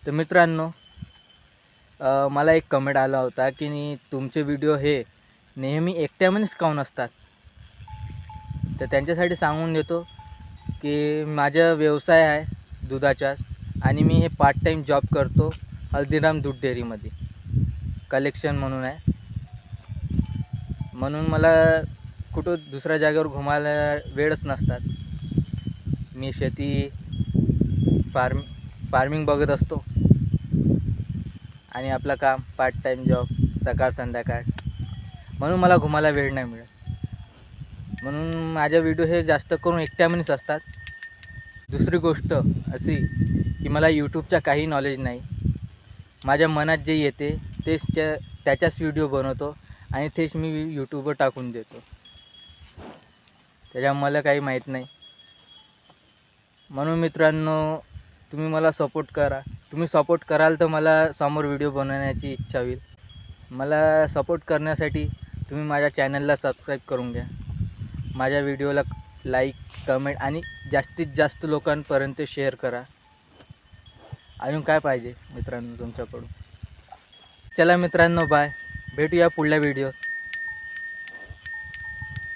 तर मित्रांनो, मला एक कमेंट आला होता की तुमचे व्हिडिओ हे नेहमी एकट्यामध्येच काऊन असतात. तर त्यांच्यासाठी सांगून देतो की माझा व्यवसाय आहे दुधाचा आणि मी हे पार्ट टाईम जॉब करतो हल्दीराम दूध डेअरीमध्ये कलेक्शन म्हणून आहे. म्हणून मला कुठं दुसऱ्या जागेवर घुमायला वेळच नसतात. मी शेती फार्मिंग बघत असतो आणि आपलं काम पार्ट टाईम जॉब सकाळ संध्याकाळ, म्हणून मला घुमायला वेळ नाही मिळत. म्हणून माझे व्हिडिओ हे जास्त करून एकट्यामध्येच असतात. दुसरी गोष्ट अशी की मला यूट्यूबचा काही नॉलेज नाही. माझ्या मनात जे येते त्याच्याच व्हिडिओ बनवतो आणि तेच मी यूट्यूबवर टाकून देतो. त्याच्यामुळे मला काही माहीत नाही. म्हणून मित्रांनो, तुम्ही मला सपोर्ट करा. तुम्ही सपोर्ट कराल तर मला समोर व्हिडिओ बनवण्याची इच्छा होईल. मला सपोर्ट करण्यासाठी तुम्ही माझ्या चॅनलला सबस्क्राईब करून घ्या. माझ्या व्हिडिओला लाईक, कमेंट आणि जास्तीत जास्त लोकांपर्यंत शेअर करा. अजून काय पाहिजे मित्रांनो तुमच्याकडून. चला मित्रांनो, बाय. भेटूया पुढल्या व्हिडिओ.